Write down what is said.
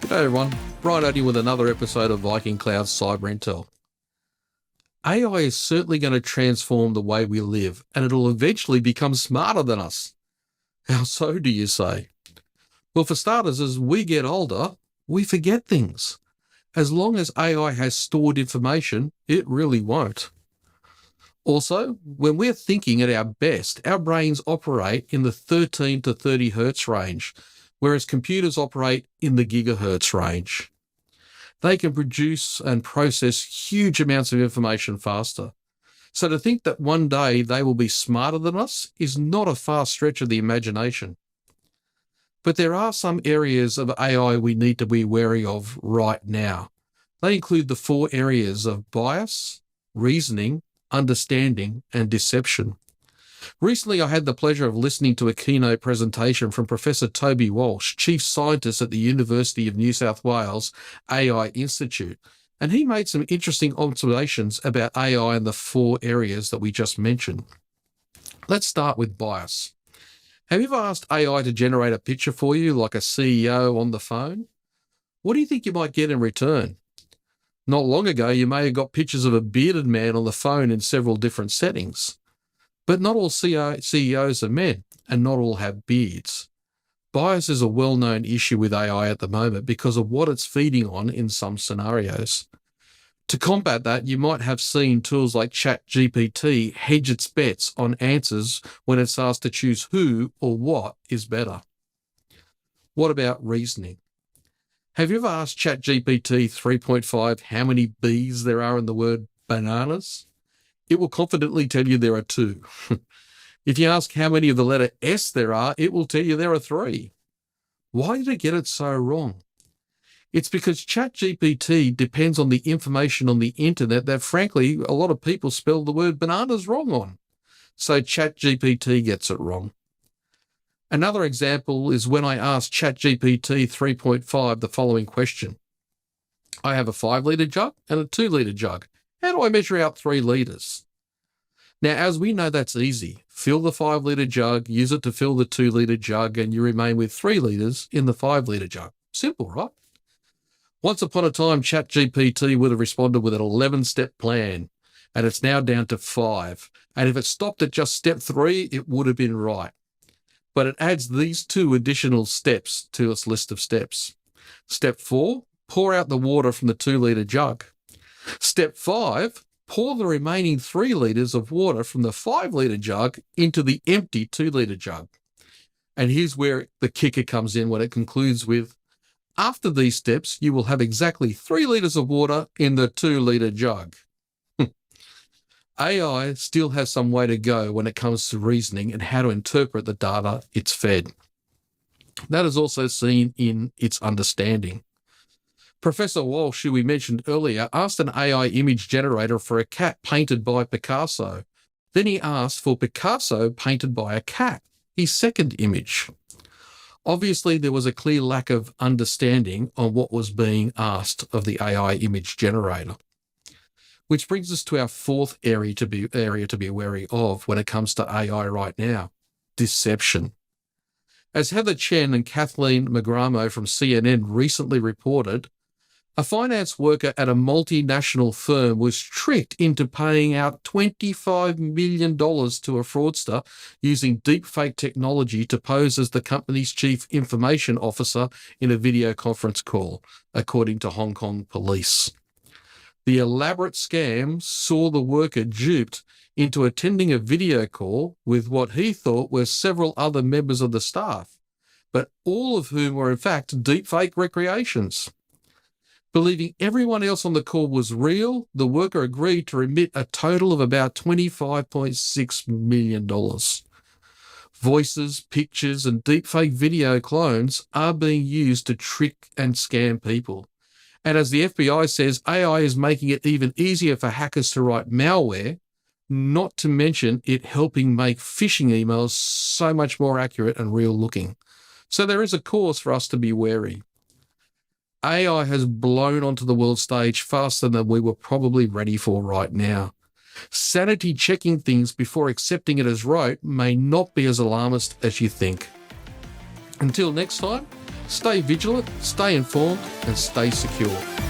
Hey everyone, Brian Odian with another episode of VikingCloud CyberIntel. AI is certainly going to transform the way we live, and it'll eventually become smarter than us. How so, do you say? Well, for starters, as we get older, we forget things. As long as AI has stored information, it really won't. Also, when we're thinking at our best, our brains operate in the 13 to 30 hertz range, whereas computers operate in the gigahertz range. They can produce and process huge amounts of information faster. So to think that one day they will be smarter than us is not a far stretch of the imagination. But there are some areas of AI we need to be wary of right now. They include the 4 areas of bias, reasoning, understanding, and deception. Recently, I had the pleasure of listening to a keynote presentation from Professor Toby Walsh, Chief Scientist at the University of New South Wales AI Institute, and he made some interesting observations about AI in the 4 areas that we just mentioned. Let's start with bias. Have you ever asked AI to generate a picture for you, like a CEO on the phone? What do you think you might get in return? Not long ago, you may have got pictures of a bearded man on the phone in several different settings. But not all CEOs are men, and not all have beards. Bias is a well-known issue with AI at the moment because of what it's feeding on in some scenarios. To combat that, you might have seen tools like ChatGPT hedge its bets on answers when it's asked to choose who or what is better. What about reasoning? Have you ever asked ChatGPT 3.5 how many B's there are in the word bananas? It will confidently tell you there are 2. If you ask how many of the letter S there are, it will tell you there are 3. Why did it get it so wrong? It's because ChatGPT depends on the information on the internet that, frankly, a lot of people spell the word bananas wrong on. So ChatGPT gets it wrong. Another example is when I asked ChatGPT 3.5 the following question. I have a 5-litre jug and a 2-litre jug. How do I measure out 3 litres? Now, as we know, that's easy. Fill the 5-litre jug, use it to fill the 2-litre jug, and you remain with 3 litres in the 5-litre jug. Simple, right? Once upon a time, ChatGPT would have responded with an 11-step plan, and it's now down to 5. And if it stopped at just step 3, it would have been right. But it adds these 2 additional steps to its list of steps. Step 4, pour out the water from the 2-litre jug. Step 5, pour the remaining 3 litres of water from the 5-litre jug into the empty 2-litre jug. And here's where the kicker comes in when it concludes with, after these steps, you will have exactly 3 litres of water in the 2-litre jug. AI still has some way to go when it comes to reasoning and how to interpret the data it's fed. That is also seen in its understanding. Professor Walsh, who we mentioned earlier, asked an AI image generator for a cat painted by Picasso. Then he asked for Picasso painted by a cat, his second image. Obviously, there was a clear lack of understanding on what was being asked of the AI image generator. Which brings us to our 4th area to be wary of when it comes to AI right now, deception. As Heather Chen and Kathleen Magramo from CNN recently reported, a finance worker at a multinational firm was tricked into paying out $25 million to a fraudster using deepfake technology to pose as the company's chief information officer in a video conference call, according to Hong Kong police. The elaborate scam saw the worker duped into attending a video call with what he thought were several other members of the staff, but all of whom were in fact deepfake recreations. Believing everyone else on the call was real, the worker agreed to remit a total of about $25.6 million. Voices, pictures, and deepfake video clones are being used to trick and scam people. And as the FBI says, AI is making it even easier for hackers to write malware, not to mention it helping make phishing emails so much more accurate and real-looking. So there is a cause for us to be wary. AI has blown onto the world stage faster than we were probably ready for right now. Sanity checking things before accepting it as right may not be as alarmist as you think. Until next time, Stay vigilant, stay informed, and stay secure.